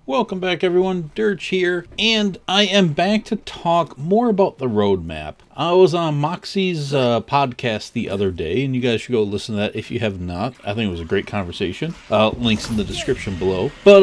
Welcome back, everyone. Dirch here, and I am back to talk more about the roadmap. I was on Moxsy's podcast the other day, and you guys should go listen to that if you have not. I think it was a great conversation. Links in the description below. But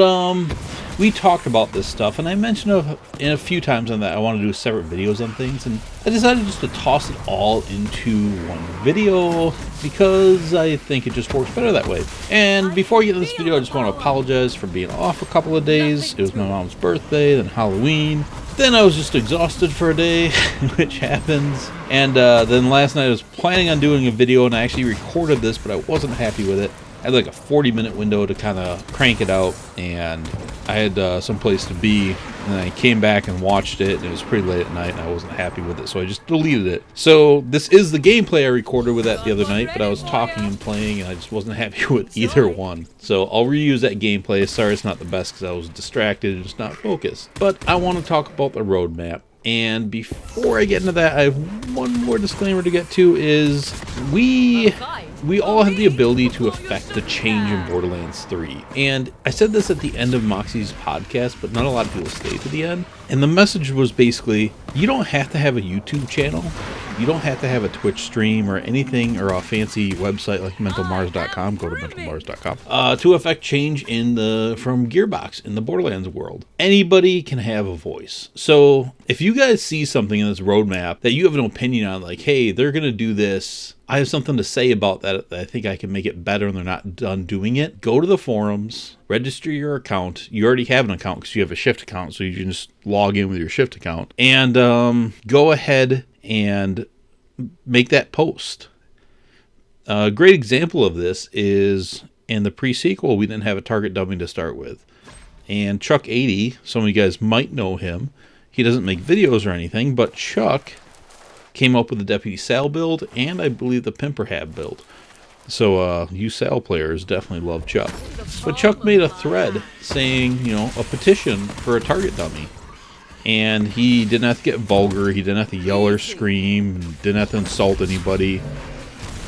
we talked about this stuff, and I mentioned in a few times on that I want to do separate videos on things, and I decided just to toss it all into one video because I think it just works better that way. And before I get into this video, I just want to apologize for being off a couple of days. It was my mom's birthday, then Halloween. Then I was just exhausted for a day, which happens. And then last night I was planning on doing a video, and I actually recorded this, but I wasn't happy with it. I had like a 40-minute window to kind of crank it out, and I had some place to be, and I came back and watched it, and it was pretty late at night, and I wasn't happy with it, so I just deleted it. So this is the gameplay I recorded with that the other night, but I was talking and playing, and I just wasn't happy with either one. So I'll reuse that gameplay. Sorry it's not the best because I was distracted and just not focused. But I want to talk about the roadmap. And before I get into that, I have one more disclaimer to get to is we all have the ability to affect the change in Borderlands 3. And I said this at the end of Moxsy's podcast, but not a lot of people stay to the end. And the message was basically, you don't have to have a YouTube channel. You don't have to have a Twitch stream or anything, or a fancy website like mentalmars.com. Go to mentalmars.com to affect change from Gearbox in the Borderlands world. Anybody can have a voice. So if you guys see something in this roadmap that you have an opinion on, like, hey, they're going to do this, I have something to say about that I think I can make it better and they're not done doing it, go to the forums, register your account. You already have an account because you have a Shift account, so you can just log in with your Shift account and go ahead and make that post. A great example of this is in the pre-sequel, we didn't have a target dummy to start with. And Chuck80, some of you guys might know him. He doesn't make videos or anything, but Chuck came up with the Deputy Sal build and I believe the Pimperhab build. So you Sal players definitely love Chuck. But Chuck made a thread saying, a petition for a target dummy. And he didn't have to get vulgar, he didn't have to yell or scream, didn't have to insult anybody.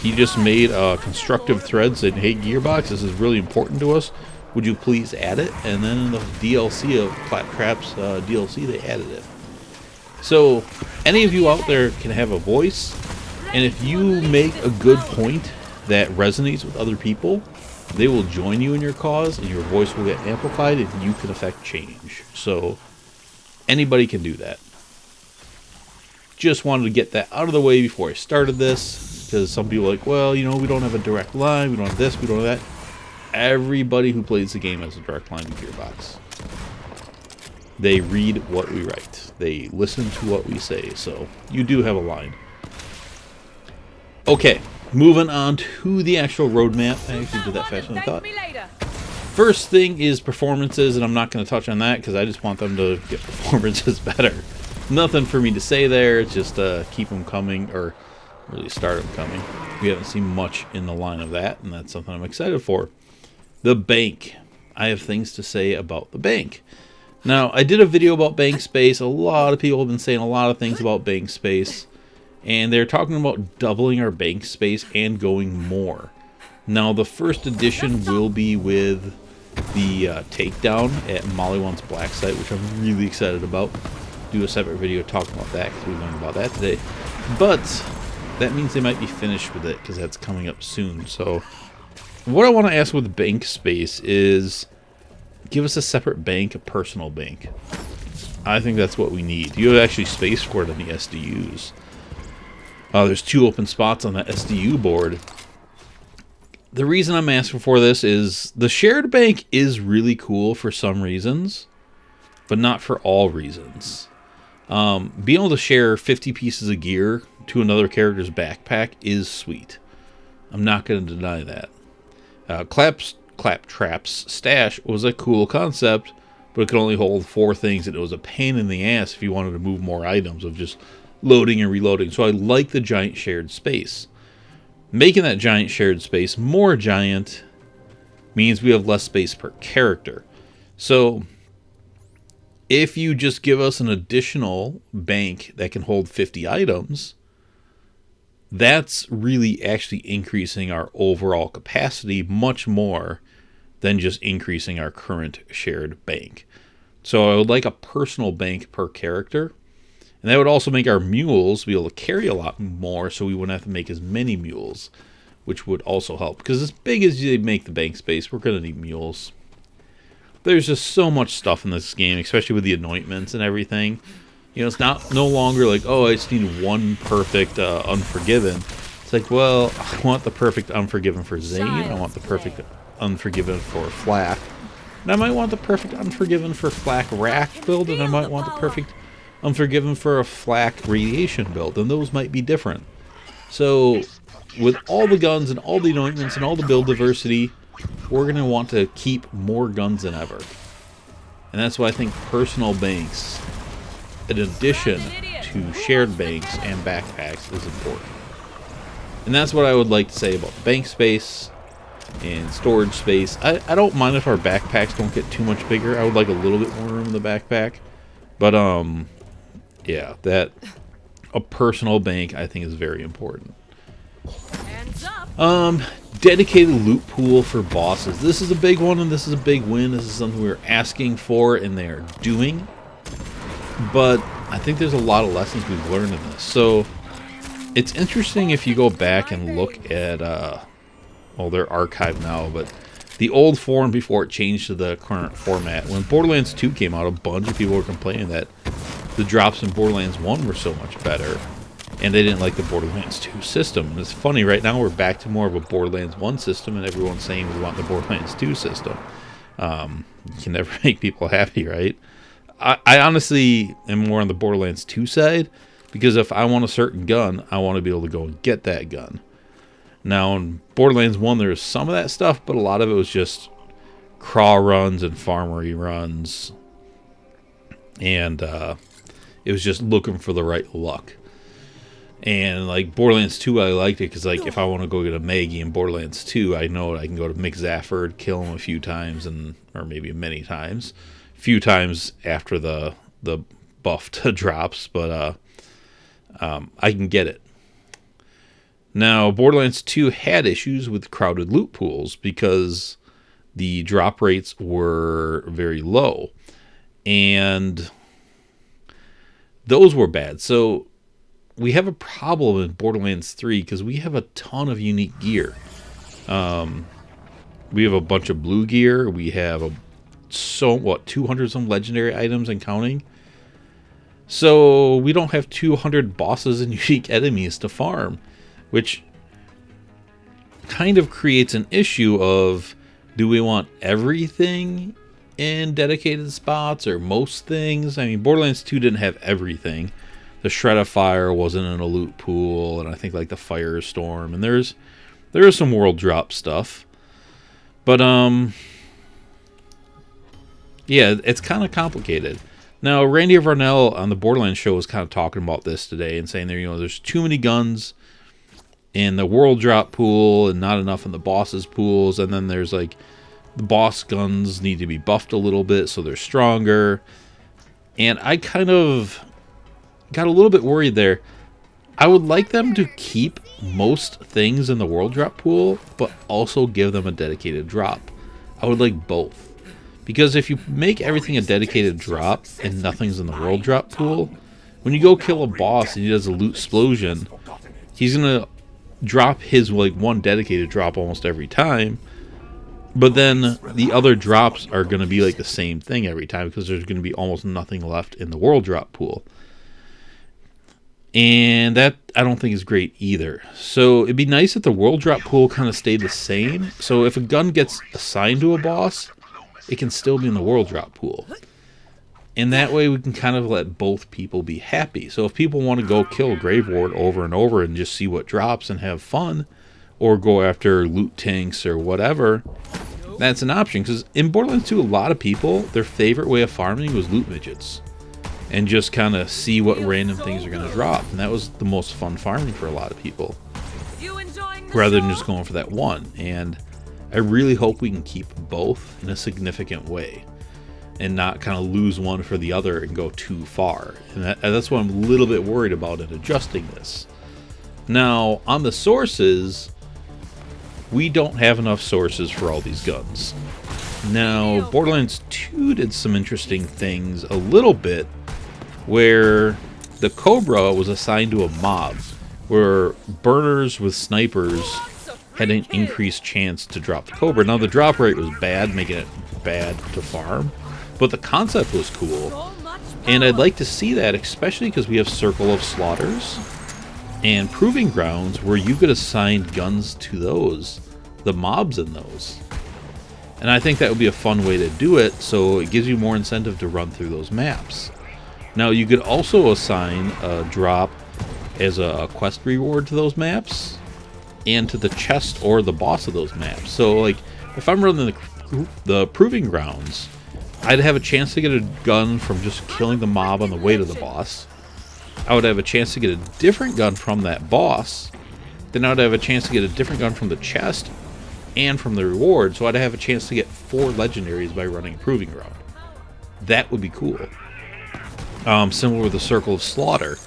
He just made a constructive thread saying, hey Gearbox, this is really important to us. Would you please add it? And then in the DLC of Claptrap's DLC, they added it. So any of you out there can have a voice, and if you make a good point that resonates with other people, they will join you in your cause, and your voice will get amplified, and you can affect change. So anybody can do that. Just wanted to get that out of the way before I started this, because some people are like, well, we don't have a direct line, we don't have this, we don't have that. Everybody who plays the game has a direct line to Gearbox. They read what we write. They listen to what we say, so you do have a line. Okay, moving on to the actual roadmap. I actually did that faster than I thought. First thing is performances, and I'm not going to touch on that because I just want them to get performances better. Nothing for me to say there. It's just keep them coming, or really start them coming. We haven't seen much in the line of that, and that's something I'm excited for. The bank. I have things to say about the bank. Now, I did a video about bank space. A lot of people have been saying a lot of things about bank space, and they're talking about doubling our bank space and going more. Now, the first edition will be with the takedown at Mollywant's Black Site, which I'm really excited about. Do a separate video talking about that because we learned about that today. But that means they might be finished with it because that's coming up soon. So what I want to ask with bank space is give us a separate bank, a personal bank. I think that's what we need. You have actually space for it on the SDUs. There's 2 open spots on that SDU board. The reason I'm asking for this is the shared bank is really cool for some reasons, but not for all reasons. Being able to share 50 pieces of gear to another character's backpack is sweet. I'm not going to deny that. Claptrap's stash was a cool concept, but it could only hold 4 things, and it was a pain in the ass if you wanted to move more items of just loading and reloading. So I like the giant shared space. Making that giant shared space more giant means we have less space per character. So if you just give us an additional bank that can hold 50 items, that's really actually increasing our overall capacity much more than just increasing our current shared bank. So I would like a personal bank per character. And that would also make our mules be able to carry a lot more, so we wouldn't have to make as many mules, which would also help. Because as big as they make the bank space, we're going to need mules. There's just so much stuff in this game, especially with the anointments and everything. You know, it's no longer like, oh, I just need one perfect Unforgiven. It's like, well, I want the perfect Unforgiven for Zane. I want the perfect Unforgiven for Flak. And I might want the perfect Unforgiven for Flak Rack build, and I might want the perfect Unforgiven for a Flak Radiation build, and those might be different. So, with all the guns and all the anointments and all the build diversity, we're going to want to keep more guns than ever. And that's why I think personal banks, in addition to shared banks and backpacks, is important. And that's what I would like to say about bank space and storage space. I don't mind if our backpacks don't get too much bigger. I would like a little bit more room in the backpack. But, yeah, that a personal bank I think is very important. Dedicated loot pool for bosses. This is a big one, and this is a big win. This is something we were asking for, and they are doing. But I think there's a lot of lessons we've learned in this. So it's interesting if you go back and look at, well, they're archived now, but the old forum before it changed to the current format. When Borderlands 2 came out, a bunch of people were complaining that the drops in Borderlands 1 were so much better, and they didn't like the Borderlands 2 system. And it's funny, right now we're back to more of a Borderlands 1 system, and everyone's saying we want the Borderlands 2 system. You can never make people happy, right? I honestly am more on the Borderlands 2 side, because if I want a certain gun, I want to be able to go and get that gun. Now, in Borderlands 1, there was some of that stuff, but a lot of it was just crawl runs and farmery runs. And it was just looking for the right luck. And, like, Borderlands 2, I liked it because, like, if I want to go get a Maggie in Borderlands 2, I know I can go to Mick Zafford, kill him a few times, or maybe many times. A few times after the buff drops, but I can get it. Now, Borderlands 2 had issues with crowded loot pools because the drop rates were very low. And those were bad. So we have a problem in Borderlands 3 because we have a ton of unique gear. We have a bunch of blue gear. We have 200 some legendary items and counting. So we don't have 200 bosses and unique enemies to farm, which kind of creates an issue of, do we want everything in dedicated spots or most things? I mean, Borderlands 2 didn't have everything. The Shred of Fire wasn't in a loot pool, and I think like the Firestorm, and there is some world drop stuff. But yeah, it's kind of complicated. Now, Randy Varnell on the Borderlands show was kind of talking about this today and saying there's too many guns in the world drop pool and not enough in the bosses pools, and then there's like the boss guns need to be buffed a little bit so they're stronger. And I kind of got a little bit worried there. I would like them to keep most things in the world drop pool, but also give them a dedicated drop. I would like both. Because if you make everything a dedicated drop and nothing's in the world drop pool, when you go kill a boss and he does a loot explosion, he's going to drop his like one dedicated drop almost every time. But then the other drops are going to be like the same thing every time because there's going to be almost nothing left in the world drop pool. And that I don't think is great either. So it'd be nice if the world drop pool kind of stayed the same. So if a gun gets assigned to a boss, it can still be in the world drop pool. And that way we can kind of let both people be happy. So if people want to go kill Grave Ward over and over and just see what drops and have fun, or go after loot tanks or whatever, that's an option. Because in Borderlands 2, a lot of people, their favorite way of farming was loot midgets. And just kind of see what random things are going to drop. And that was the most fun farming for a lot of people. Rather than just going for that one. And I really hope we can keep both in a significant way. And not kind of lose one for the other and go too far. And that's what I'm a little bit worried about in adjusting this. Now, on the sources, we don't have enough sources for all these guns. Now, Borderlands 2 did some interesting things a little bit, where the Cobra was assigned to a mob, where burners with snipers had an increased chance to drop the Cobra. Now, the drop rate was bad, making it bad to farm, but the concept was cool, and I'd like to see that, especially because we have Circle of Slaughters and Proving Grounds, where you could assign guns to those, the mobs in those. And I think that would be a fun way to do it, so it gives you more incentive to run through those maps. Now, you could also assign a drop as a quest reward to those maps, and to the chest or the boss of those maps. So, like, if I'm running the Proving Grounds, I'd have a chance to get a gun from just killing the mob on the way to the boss. I would have a chance to get a different gun from that boss. Then I would have a chance to get a different gun from the chest and from the reward, so I'd have a chance to get 4 legendaries by running a Proving Ground. That would be cool. Similar with the Circle of Slaughter.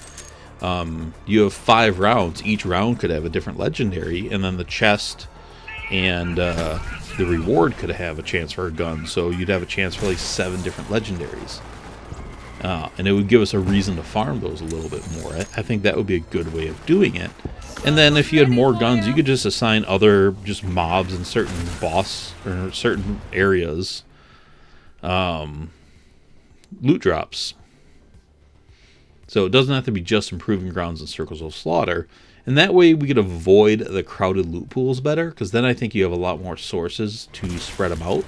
You have 5 rounds. Each round could have a different legendary, and then the chest and the reward could have a chance for a gun, so you'd have a chance for like 7 different legendaries. And it would give us a reason to farm those a little bit more. I think that would be a good way of doing it. And then if you had more guns, you could just assign other just mobs in certain boss or certain areas loot drops. So it doesn't have to be just Proving Grounds and Circles of Slaughter. And that way we could avoid the crowded loot pools better, because then I think you have a lot more sources to spread them out.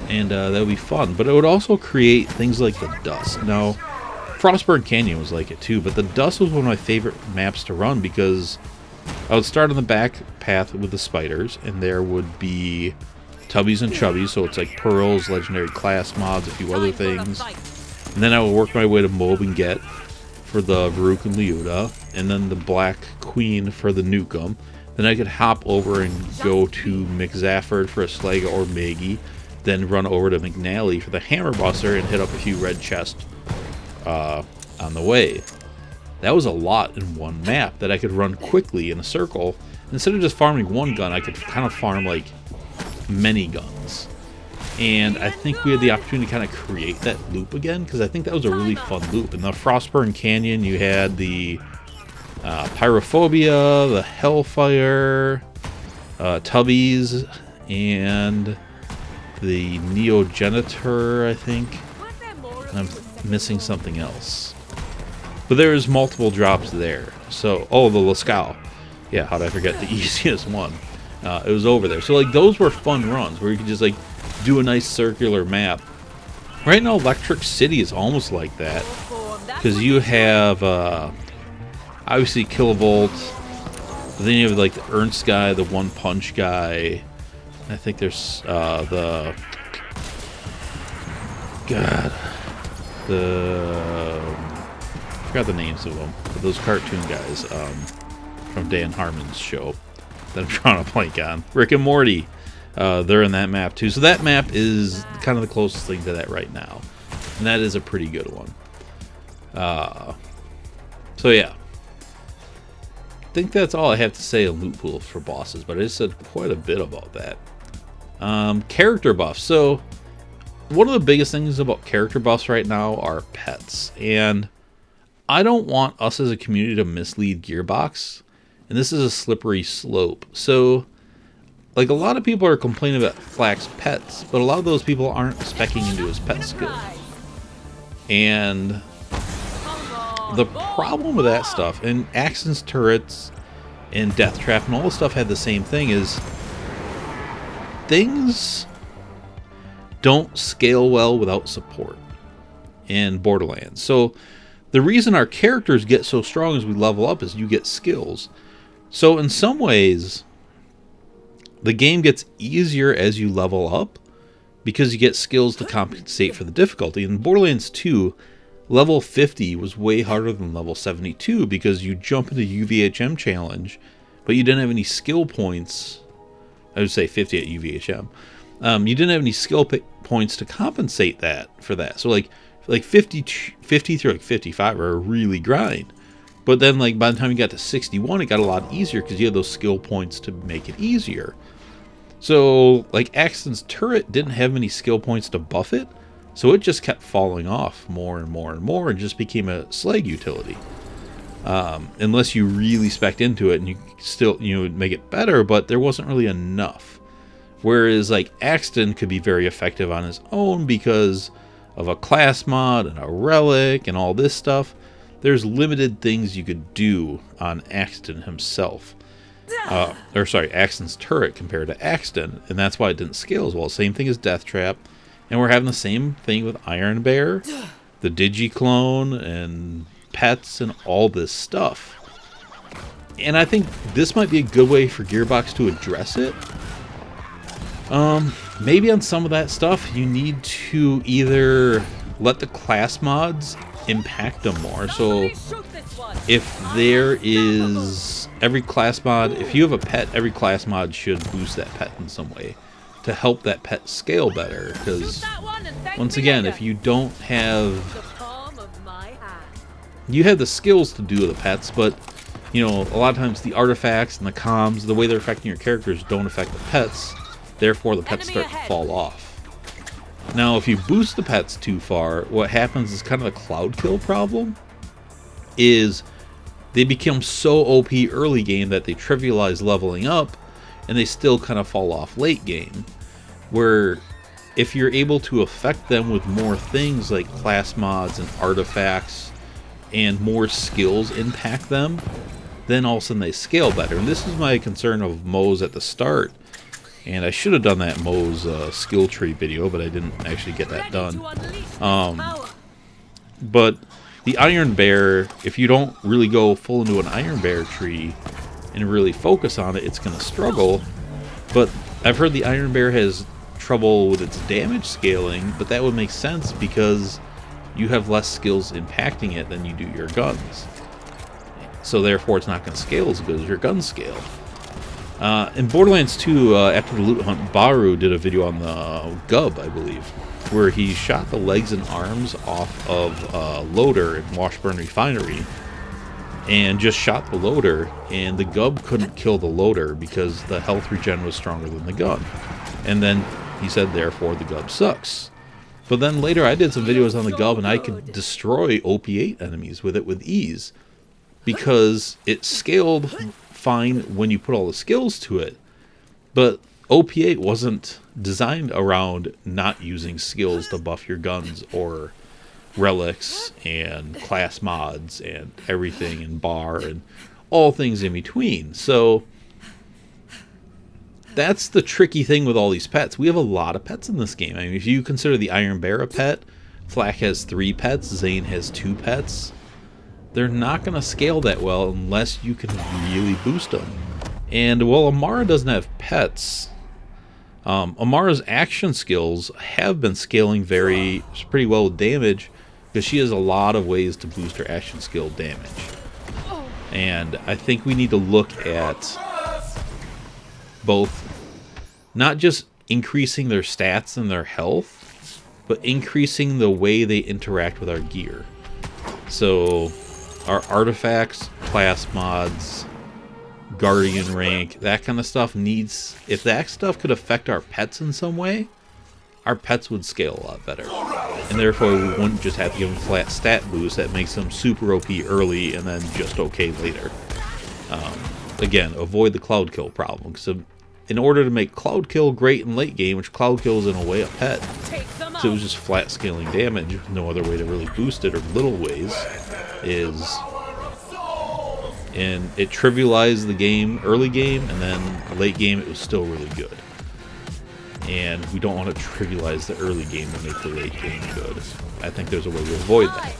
And that would be fun. But it would also create things like the Dust. Now, Frostburn Canyon was like it too, but the Dust was one of my favorite maps to run, because I would start on the back path with the spiders, and there would be Tubbies and Chubbies, so it's like Pearls, Legendary Class mods, a few other things. And then I would work my way to Mob and Get for the Varuk and Leota, and then the Black Queen for the Nukem. Then I could hop over and go to McZafford for a Slega or Maggie, then run over to McNally for the Hammerbuster and hit up a few red chests on the way. That was a lot in one map that I could run quickly in a circle. Instead of just farming one gun, I could kind of farm like many guns. And I think we had the opportunity to kind of create that loop again, because I think that was a really fun loop. In the Frostburn Canyon, you had the Pyrophobia, the Hellfire, Tubbies, and the Neogenitor, I think. And I'm missing something else. But there's multiple drops there. So, oh, the Lascaux. Yeah, how'd I forget the easiest one? It was over there. So, like, those were fun runs where you could just, like, do a nice circular map. Right now, Electric City is almost like that. Because you have, obviously, Kilovolt. But then you have, like, the Ernst guy, the One Punch guy. I think there's, I forgot the names of them. But those cartoon guys from Dan Harmon's show that I'm trying to blank on. Rick and Morty. They're in that map too. So that map is kind of the closest thing to that right now. And that is a pretty good one. So yeah. I think that's all I have to say on loot pools for bosses, but I just said quite a bit about that. Character buffs. So one of the biggest things about character buffs right now are pets. And I don't want us as a community to mislead Gearbox. And this is a slippery slope. So, like, a lot of people are complaining about Flack's pets, but a lot of those people aren't speccing into his pet skill. And the problem with that stuff, and Axon's turrets and Death Trap and all this stuff had the same thing, is things don't scale well without support in Borderlands. So the reason our characters get so strong as we level up is you get skills. So in some ways, the game gets easier as you level up because you get skills to compensate for the difficulty. In Borderlands 2, level 50 was way harder than level 72 because you jump into UVHM challenge, but you didn't have any skill points. I would say 50 at UVHM. You didn't have any skill points to compensate for that. So like 50 through like 55 are a really grind. But then like by the time you got to 61, it got a lot easier because you had those skill points to make it easier. So, like, Axton's turret didn't have many skill points to buff it, so it just kept falling off more and more and more and just became a slag utility. Unless you really spec'd into it and you still, would make it better, but there wasn't really enough. Whereas, like, Axton could be very effective on his own because of a class mod and a relic and all this stuff. There's limited things you could do on Axton himself. Axton's turret compared to Axton, and that's why it didn't scale as well. Same thing as Death Trap, and we're having the same thing with Iron Bear, the Digiclone, and pets, and all this stuff. And I think this might be a good way for Gearbox to address it. Maybe on some of that stuff, you need to either let the class mods impact them more. So if there is every class mod, if you have a pet, every class mod should boost that pet in some way to help that pet scale better. Because once again, if you don't have, you have the skills to do the pets, but a lot of times the artifacts and the comms, the way they're affecting your characters don't affect the pets. Therefore, the pets start to fall off. Now, if you boost the pets too far, what happens is kind of the cloud kill problem. Is they become so OP early game that they trivialize leveling up, and they still kind of fall off late game. Where if you're able to affect them with more things like class mods and artifacts, and more skills impact them, then all of a sudden they scale better. And this is my concern of Moe's at the start. And I should have done that Moe's skill tree video, but I didn't actually get that done. But the Iron Bear, if you don't really go full into an Iron Bear tree and really focus on it, it's going to struggle. But I've heard the Iron Bear has trouble with its damage scaling, but that would make sense because you have less skills impacting it than you do your guns. So therefore it's not going to scale as good as your guns scale. In Borderlands 2, after the loot hunt, Baru did a video on the Gub, I believe, where he shot the legs and arms off of a loader in Washburn Refinery, and just shot the loader, and the Gub couldn't kill the loader because the health regen was stronger than the gun. And then he said, therefore, the Gub sucks. But then later I did some videos on the Gub, and I could destroy OP8 enemies with it with ease, because it scaled fine when you put all the skills to it, but OP8 wasn't designed around not using skills to buff your guns or relics and class mods and everything, and bar and all things in between. So that's the tricky thing with all these pets. We have a lot of pets in this game. I mean, if you consider the Iron Bear a pet, Flak has 3 pets, Zane has 2 pets. They're not going to scale that well unless you can really boost them. And, well, Amara doesn't have pets. Amara's action skills have been scaling pretty well with damage, because she has a lot of ways to boost her action skill damage. And I think we need to look at both, not just increasing their stats and their health, but increasing the way they interact with our gear. So our artifacts, class mods, guardian rank, that kind of stuff needs, if that stuff could affect our pets in some way, our pets would scale a lot better. And therefore we wouldn't just have to give them flat stat boost that makes them super OP early and then just okay later. Again, avoid the cloud kill problem, because in order to make cloud kill great in late game, which cloud kill is in a way a pet, so it was just flat scaling damage, no other way to really boost it, or little ways, and it trivialized the game early game, and then late game it was still really good. And we don't want to trivialize the early game to make the late game good. I think there's a way to avoid that.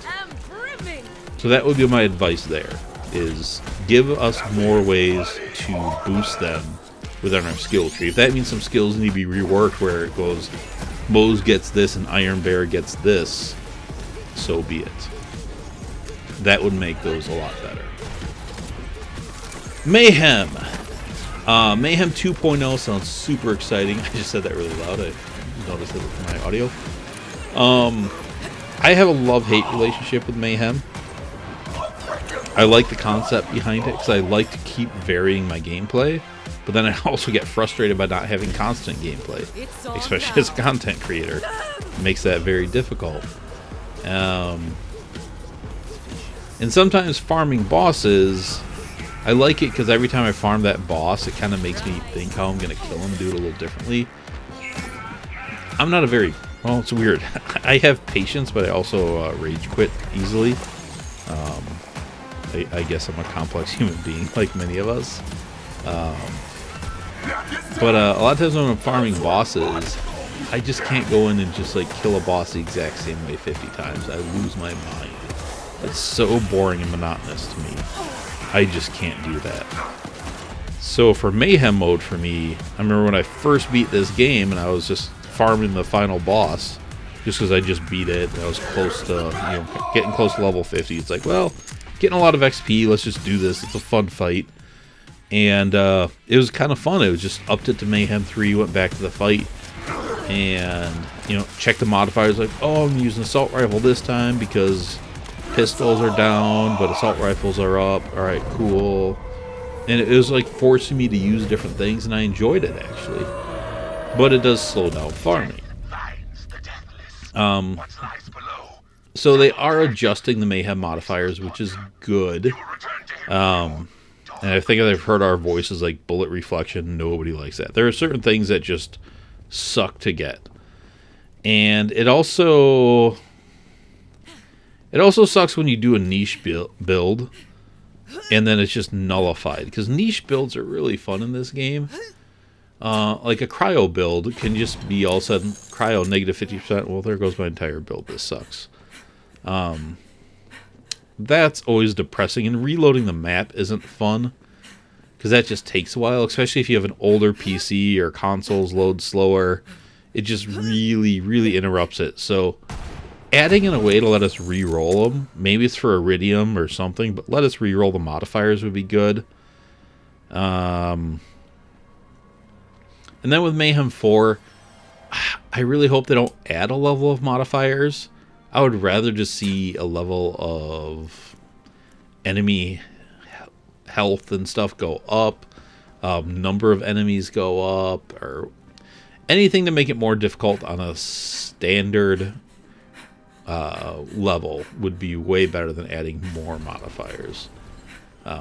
So that would be my advice there, is give us more ways to boost them within our skill tree. If that means some skills need to be reworked where it goes, Moe's gets this and Iron Bear gets this, so be it. That would make those a lot better. Mayhem! Mayhem 2.0 sounds super exciting. I just said that really loud. I noticed it with my audio. I have a love-hate relationship with Mayhem. I like the concept behind it because I like to keep varying my gameplay, but then I also get frustrated by not having constant gameplay, especially as a content creator. It makes that very difficult. And sometimes farming bosses, I like it because every time I farm that boss, it kind of makes me think how I'm going to kill him, do it a little differently. I'm not a very, well, it's weird. I have patience, but I also rage quit easily. I guess I'm a complex human being, like many of us. But a lot of times when I'm farming bosses, I just can't go in and just like kill a boss the exact same way 50 times. I lose my mind. It's so boring and monotonous to me. I just can't do that. So for Mayhem mode for me, I remember when I first beat this game and I was just farming the final boss just because I just beat it. I was close to, getting close to level 50. It's like, well, getting a lot of XP, let's just do this. It's a fun fight. And it was kind of fun. It was just upped it to Mayhem 3, went back to the fight, and, checked the modifiers, like, oh, I'm using assault rifle this time because pistols are down, but assault rifles are up. Alright, cool. And it was like forcing me to use different things, and I enjoyed it, actually. But it does slow down farming. So they are adjusting the Mayhem modifiers, which is good. And I think I've heard our voices like bullet reflection. Nobody likes that. There are certain things that just suck to get. And it also sucks when you do a niche build and then it's just nullified. Because niche builds are really fun in this game. Like a cryo build can just be all of a sudden cryo negative 50%. Well, there goes my entire build. This sucks. That's always depressing, and reloading the map isn't fun because that just takes a while, especially if you have an older PC or consoles load slower. It just really, really interrupts it. So adding in a way to let us re-roll them, maybe it's for Iridium or something, but let us re-roll the modifiers would be good. And then with Mayhem 4, I really hope they don't add a level of modifiers. I would rather just see a level of enemy health and stuff go up, number of enemies go up, or anything to make it more difficult on a standard level would be way better than adding more modifiers.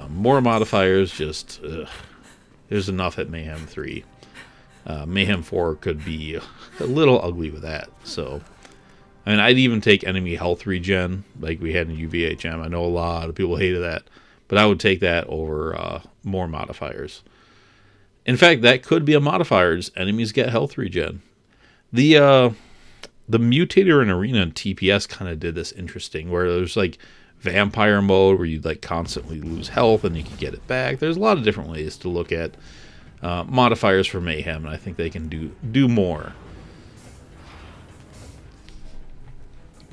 More modifiers, just there's enough at Mayhem 3. Mayhem 4 could be a little ugly with that, so... I mean, I'd even take enemy health regen, like we had in UVHM. I know a lot of people hated that, but I would take that over more modifiers. In fact, that could be a modifier. Just enemies get health regen. The Mutator in Arena and TPS kind of did this interesting, where there's like vampire mode, where you'd like constantly lose health and you can get it back. There's a lot of different ways to look at modifiers for Mayhem, and I think they can do more.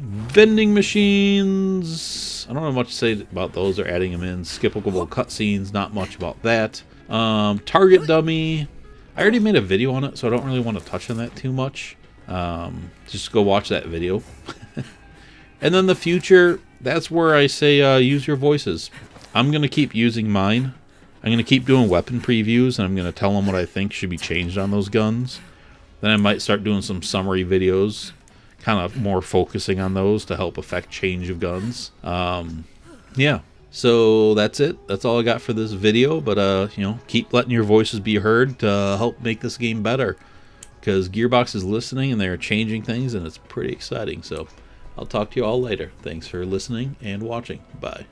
Vending machines, I don't know much to say about those. They're adding them in. Skippable cutscenes, not much about that. Target dummy, I already made a video on it, so I don't really want to touch on that too much. Just go watch that video. And then the future, that's where I say use your voices. I'm going to keep using mine. I'm going to keep doing weapon previews, and I'm going to tell them what I think should be changed on those guns. Then I might start doing some summary videos, kind of more focusing on those to help affect change of guns. Yeah, so that's it. That's all I got for this video, but keep letting your voices be heard to help make this game better, because Gearbox is listening and they're changing things, and it's pretty exciting. So I'll talk to you all later. Thanks for listening and watching. Bye.